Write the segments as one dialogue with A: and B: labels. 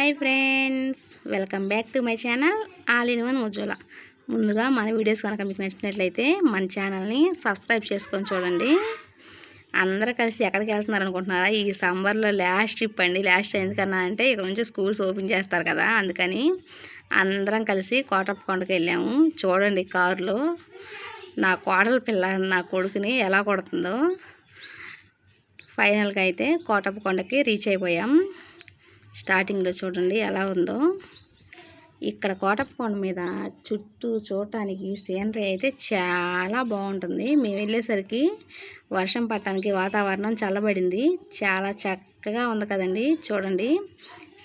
A: Hi friends, welcome back to my channel all in one Ujwala. ముందుగా మన videos కనుక మీకు నచ్చినట్లయితే మన ఛానల్ని సబ్స్క్రైబ్ చేసుకొని చూడండి. అందరూ కలిసి ఎక్కడికి వెళ్తున్నారు అనుకుంటున్నారా? ఈ సమ్మర్లో లాస్ట్ ట్రిప్ అండి. లాస్ట్ ఎందుకన్నా అంటే ఇక్కడ నుంచి స్కూల్స్ ఓపెన్ చేస్తారు కదా, అందుకని అందరం కలిసి కోటప్పకొండకి వెళ్ళాము. చూడండి కారులో నా కోడల పిల్ల నా కొడుకుని ఎలా కొడుతుందో. ఫైనల్గా అయితే కోటప్పకొండకి రీచ్ అయిపోయాం. స్టార్టింగ్లో చూడండి ఎలా ఉందో. ఇక్కడ కోటప్పకొండ మీద చుట్టూ చూడటానికి సీనరీ అయితే చాలా బాగుంటుంది. మేము వెళ్ళేసరికి వర్షం పడటానికి వాతావరణం చల్లబడింది. చాలా చక్కగా ఉంది కదండి. చూడండి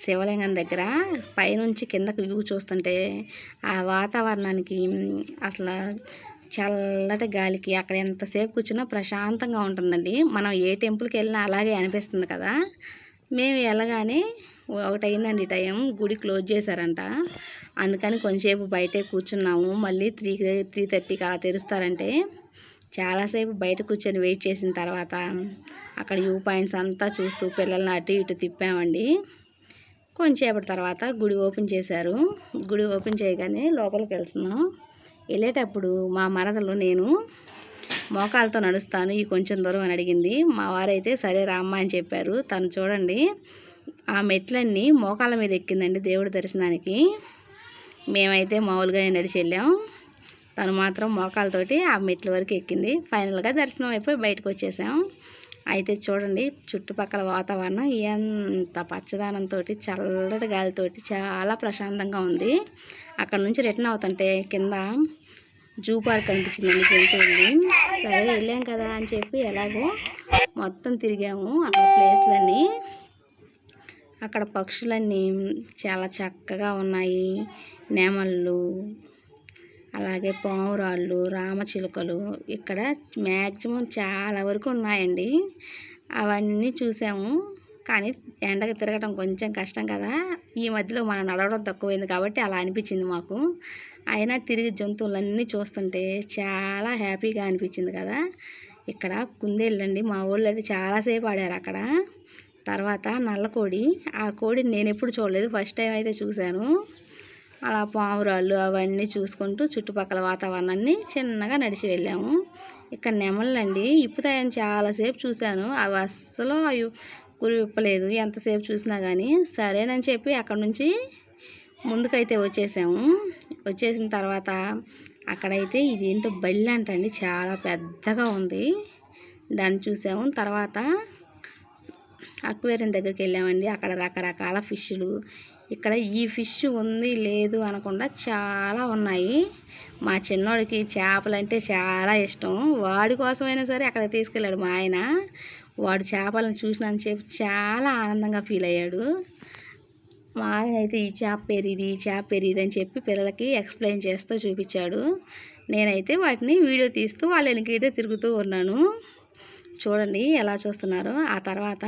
A: శివలింగం దగ్గర పైనుంచి కిందకి వ్యూ చూస్తుంటే ఆ వాతావరణానికి అసలు చల్లటి గాలికి అక్కడ ఎంతసేపు కూర్చున్నా ప్రశాంతంగా ఉంటుందండి. మనం ఏ టెంపుల్కి వెళ్ళినా అలాగే అనిపిస్తుంది కదా. మేము వెళ్ళగానే 1 అయిందండి టైం. గుడి క్లోజ్ చేశారంట, అందుకని కొంచెంసేపు బయటే కూర్చున్నాము. మళ్ళీ 3:30కి అలా తెరుస్తారంటే చాలాసేపు బయట కూర్చొని వెయిట్ చేసిన తర్వాత అక్కడ వ్యూ పాయింట్స్ అంతా చూస్తూ పిల్లల్ని అటు ఇటు తిప్పామండి. కొంచెంసేపటి తర్వాత గుడి ఓపెన్ చేశారు. గుడి ఓపెన్ చేయగానే లోపలికి వెళ్తున్నాం. వెళ్ళేటప్పుడు మా మరదలు నేను మోకాలతో నడుస్తాను ఈ కొంచెం దూరం అని అడిగింది. మా వారైతే సరే రామ్మ అని చెప్పారు. తను చూడండి ఆ మెట్లన్నీ మోకాళ్ళ మీద ఎక్కిందండి దేవుడి దర్శనానికి. మేమైతే మామూలుగానే నడిచి వెళ్ళాం. తను మాత్రం మోకాలతోటి ఆ మెట్ల వరకు ఎక్కింది. ఫైనల్గా దర్శనం అయిపోయి బయటకు వచ్చేసాం. అయితే చూడండి చుట్టుపక్కల వాతావరణం ఎంత పచ్చదనంతో చల్లటి గాలితోటి చాలా ప్రశాంతంగా ఉంది. అక్కడ నుంచి రిటర్న్ అవుతుంటే కింద జూ పార్క్ అనిపించిందండి, జంతువుల్ని. సరే వెళ్ళాం కదా అని చెప్పి ఎలాగో మొత్తం తిరిగాము అక్కడ ప్లేస్లన్నీ. అక్కడ పక్షులన్నీ చాలా చక్కగా ఉన్నాయి. నెమళ్ళు, అలాగే పావురాళ్ళు, రామచిలుకలు ఇక్కడ మ్యాక్సిమం చాలా వరకు ఉన్నాయండి. అవన్నీ చూసాము. కానీ ఎండకు తిరగటం కొంచెం కష్టం కదా. ఈ మధ్యలో మనం నడవడం తక్కువైంది కాబట్టి అలా అనిపించింది మాకు. అయినా తిరిగి జంతువులన్నీ చూస్తుంటే చాలా హ్యాపీగా అనిపించింది కదా. ఇక్కడ కుందేళ్ళండి, మా ఊళ్ళో అయితే చాలాసేపు ఆడారు అక్కడ. తర్వాత నల్లకోడి, ఆ కోడిని నేను ఎప్పుడు చూడలేదు, ఫస్ట్ టైం అయితే చూశాను. అలా పావురాళ్ళు అవన్నీ చూసుకుంటూ చుట్టుపక్కల వాతావరణాన్ని చిన్నగా నడిచి వెళ్ళాము. ఇక్కడ నెమళ్ళండి ఇప్పుతాయని చాలాసేపు చూశాను. అవి అస్సలు గురి విప్పలేదు ఎంతసేపు చూసినా కానీ. సరేనని చెప్పి అక్కడ నుంచి ముందుకైతే వచ్చేసాము. వచ్చేసిన తర్వాత అక్కడైతే ఇదేంటో బల్లి అంటండి, చాలా పెద్దగా ఉంది. దాన్ని చూసాము. తర్వాత అక్వేరియం దగ్గరికి వెళ్ళామండి. అక్కడ రకరకాల ఫిష్లు, ఇక్కడ ఈ ఫిష్ ఉంది లేదు అనకుండా చాలా ఉన్నాయి. మా చిన్నోడికి చేపలంటే చాలా ఇష్టం. వాడి కోసమైనా సరే అక్కడ తీసుకెళ్ళాడు మా ఆయన. వాడు చేపలను చూసినంతసేపు చాలా ఆనందంగా ఫీల్ అయ్యాడు. మా ఆయన అయితే ఈ చేప పేరు ఇది, ఈ చేప పేరు ఇది అని చెప్పి పిల్లలకి ఎక్స్ప్లెయిన్ చేస్తూ చూపించాడు. నేనైతే వాటిని వీడియో తీస్తూ వాళ్ళ వెనకైతే తిరుగుతూ ఉన్నాను. చూడండి ఎలా చూస్తున్నారో. ఆ తర్వాత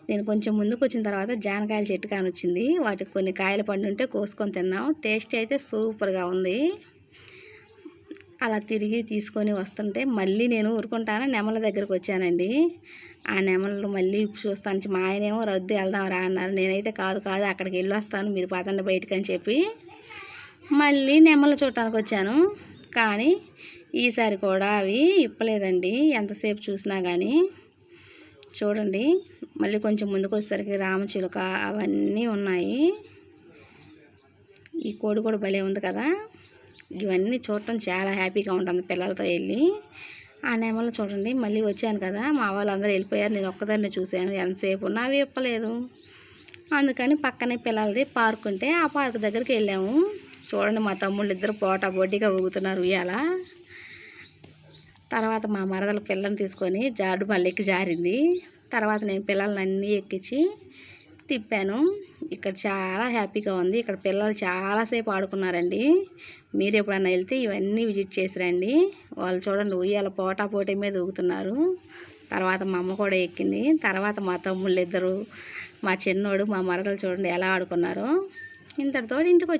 A: నేను కొంచెం ముందుకు వచ్చిన తర్వాత జానకాయల చెట్టు కాని వచ్చింది. వాటికి కొన్ని కాయలు పండు ఉంటే కోసుకొని తిన్నాం. టేస్ట్ అయితే సూపర్గా ఉంది. అలా తిరిగి తీసుకొని వస్తుంటే మళ్ళీ నేను ఊరుకుంటాను నెమల దగ్గరకు వచ్చానండి. ఆ నెమలు మళ్ళీ చూస్తాను. మా ఆయనేమో రద్దు వెళ్దాం రా అన్నారు. నేనైతే కాదు అక్కడికి వెళ్ళి వస్తాను, మీరు పదండి బయటకు అని చెప్పి మళ్ళీ నెమలు చూడటానికి వచ్చాను. కానీ ఈసారి కూడా అవి ఇప్పలేదండి ఎంతసేపు చూసినా కానీ. చూడండి మళ్ళీ కొంచెం ముందుకు వచ్చేసరికి రామచిలుక అవన్నీ ఉన్నాయి. ఈ కోడి కూడా భలే ఉంది కదా. ఇవన్నీ చూడటం చాలా హ్యాపీగా ఉంటుంది పిల్లలతో వెళ్ళి. ఆ నెమలు చూడండి మళ్ళీ వచ్చాను కదా, మా వాళ్ళందరూ వెళ్ళిపోయారు. నేను ఒక్కదాన్ని చూశాను. ఎంతసేపు ఉన్నా అవి ఇప్పలేదు. అందుకని పక్కనే పిల్లలది పార్క్ ఉంటే ఆ పార్క్ దగ్గరికి వెళ్ళాము. చూడండి మా తమ్ముళ్ళు ఇద్దరు పోటాపోటీగా ఊగుతున్నారు ఉయ్యాల. తర్వాత మా మరదల పిల్లని తీసుకొని జారుడు బల్ల ఎక్కి జారింది. తర్వాత నేను పిల్లల్ని అన్నీ ఎక్కించి తిప్పాను. ఇక్కడ చాలా హ్యాపీగా ఉంది. ఇక్కడ పిల్లలు చాలాసేపు ఆడుకున్నారండి. మీరు ఎప్పుడన్నా వెళ్తే ఇవన్నీ విజిట్ చేసిరండి. వాళ్ళు చూడండి ఉయ్యాల పోటాపోటీ మీద ఊగుతున్నారు. తర్వాత మా అమ్మ కూడా ఎక్కింది. తర్వాత మా తమ్ముళ్ళు ఇద్దరు, మా చిన్నోడు, మా మరదలు చూడండి ఎలా ఆడుకున్నారో. ఇంతటితో ఇంటికి